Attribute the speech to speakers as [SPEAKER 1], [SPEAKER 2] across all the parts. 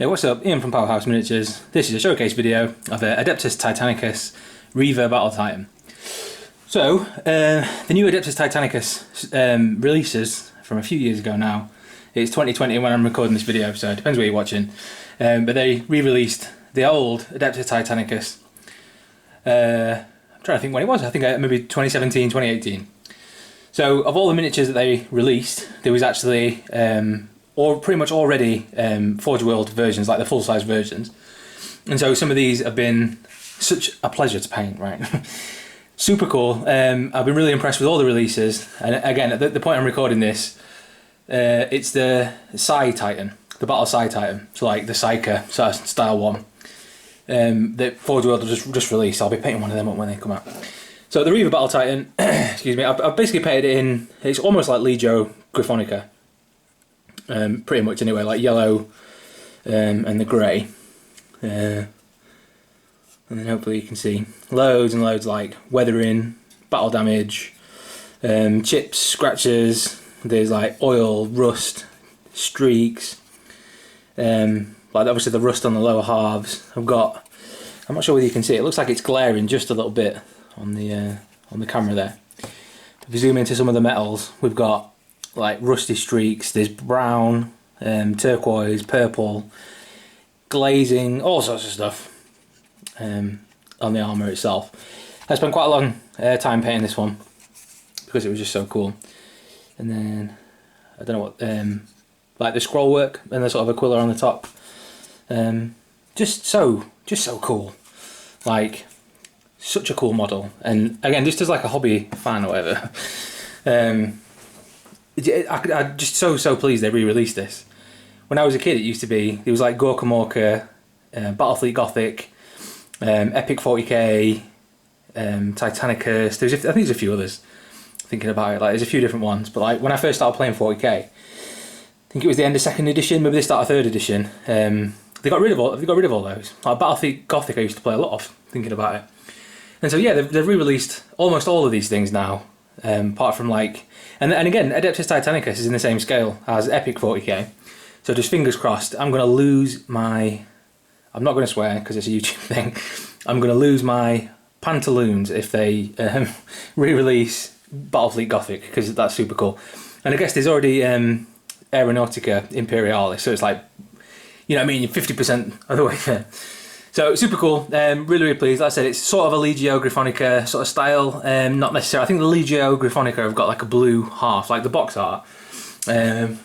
[SPEAKER 1] Hey, what's up? Ian from Powerhouse Miniatures. This is a showcase video of Adeptus Titanicus Reaver Battle Titan. So, the new Adeptus Titanicus releases from a few years ago now. It's 2020 when I'm recording this video, so it depends where you're watching. But they re-released the old Adeptus Titanicus. I'm trying to think when it was. I think maybe 2017, 2018. So, of all the miniatures that they released, there was actually or pretty much already Forge World versions, like the full-size versions. And so some of these have been such a pleasure to paint, right? Super cool. I've been really impressed with all the releases. And again, at the point I'm recording this, it's the Psi Titan, the Battle Psi Titan. So like the Psyker style one that Forge World just released. I'll be painting one of them up when they come out. So the Reaver Battle Titan, excuse me, I've basically painted it in, it's almost like Legio Gryphonicus. Pretty much anyway, like yellow and the grey, and then hopefully you can see loads and loads like weathering, battle damage, chips, scratches. There's like oil, rust, streaks, like obviously the rust on the lower halves. I'm not sure whether you can see it. It looks like it's glaring just a little bit on the camera there. If you zoom into some of the metals, we've got like rusty streaks, there's brown, turquoise, purple, glazing, all sorts of stuff on the armour itself. I spent quite a long time painting this one because it was just so cool. And then, I don't know what, like the scroll work and the sort of Aquila on the top. Just so cool. Like, such a cool model. And again, just as like a hobby fan or whatever, I'm just so pleased they re-released this. When I was a kid, it used to be, there was like Gorka Morka, Battlefleet Gothic, Epic 40k, Titanicus. I think there's a few others. Thinking about it, like there's a few different ones. But like when I first started playing 40k, I think it was the end of 2nd edition, maybe the start of 3rd edition. They got rid of all those. Like Battlefleet Gothic, I used to play a lot of. Thinking about it, and so yeah, they've re-released almost all of these things now. Apart from like, and again, Adeptus Titanicus is in the same scale as Epic 40k, so just fingers crossed. I'm going to lose my, I'm not going to swear because it's a YouTube thing, I'm going to lose my pantaloons if they re-release Battlefleet Gothic, because that's super cool. And I guess there's already Aeronautica Imperialis, so it's like, you know what I mean, 50% of the way there. So super cool, really pleased. Like I said, it's sort of a Legio Gryphonica sort of style, not necessarily. I think the Legio Gryphonica have got like a blue half, like the box art. I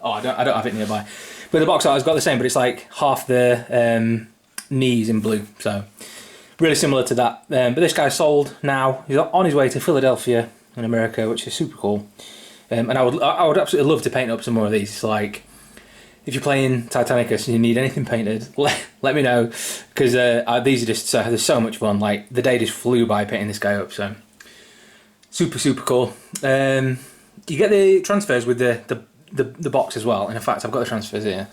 [SPEAKER 1] don't have it nearby, but the box art has got the same, but it's like half the knees in blue. So really similar to that. But this guy's sold now. He's on his way to Philadelphia in America, which is super cool. And I would absolutely love to paint up some more of these. It's like, if you're playing Titanicus and you need anything painted, let me know, because these are just they're so much fun. Like the day just flew by painting this guy up, so super cool. You get the transfers with the box as well, and in fact I've got the transfers here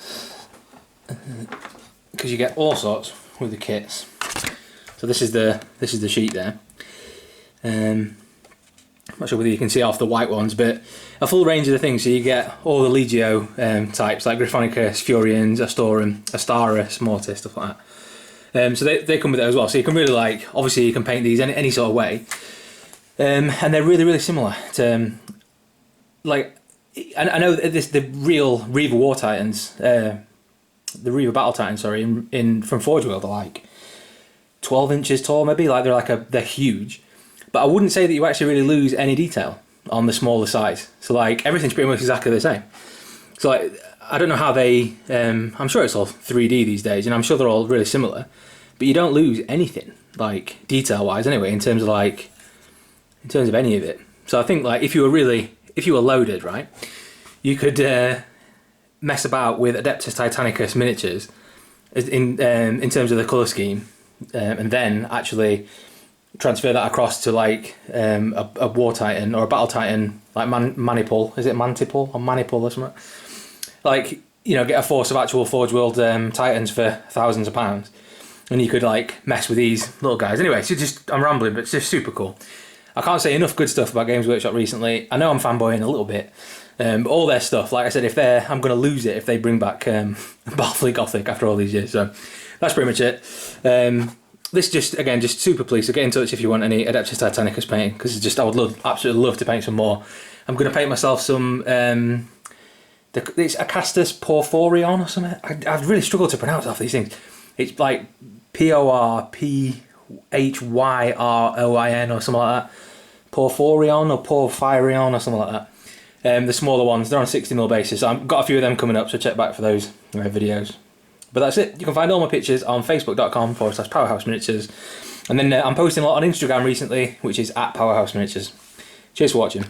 [SPEAKER 1] because you get all sorts with the kits. So this is the sheet there. I'm not sure whether you can see off the white ones, but a full range of the things. So you get all the Legio types, like Gryphonicus, Furians, Astorum, Astaris, Mortis, stuff like that. So they come with it as well. So you can really like, obviously you can paint these any sort of way. And they're really similar to, like, I know the real Reaver War Titans, the Reaver Battle Titans, sorry, from Forge World are like 12 inches tall maybe, like they're huge. But I wouldn't say that you actually really lose any detail on the smaller size. So like everything's pretty much exactly the same. So like I don't know how they, I'm sure it's all 3D these days, and I'm sure they're all really similar. But you don't lose anything, like detail wise anyway, in terms of any of it. So I think like if you were loaded, right, you could mess about with Adeptus Titanicus miniatures in terms of the colour scheme, and then actually transfer that across to like a War Titan or a Battle Titan, like Manipul. Is it Mantipul or Manipul or something? Like, you know, get a force of actual Forge World Titans for thousands of pounds, and you could like mess with these little guys. Anyway, so I'm rambling, but it's just super cool. I can't say enough good stuff about Games Workshop recently. I know I'm fanboying a little bit, But all their stuff, like I said, I'm going to lose it if they bring back Barfleet Gothic after all these years. So that's pretty much it. This just super pleased. So get in touch if you want any Adeptus Titanicus painting, because I would absolutely love to paint some more. I'm going to paint myself some. It's Acastus Porphyrion or something. I've really struggled to pronounce half these things. It's like Porphyrion or something like that. Porphyrion or Porphyrion or something like that. The smaller ones, they're on a 60mm basis. I've got a few of them coming up, so check back for those videos. But that's it. You can find all my pictures on facebook.com/Powerhouse Miniatures. And then I'm posting a lot on Instagram recently, which is @Powerhouse Miniatures. Cheers for watching.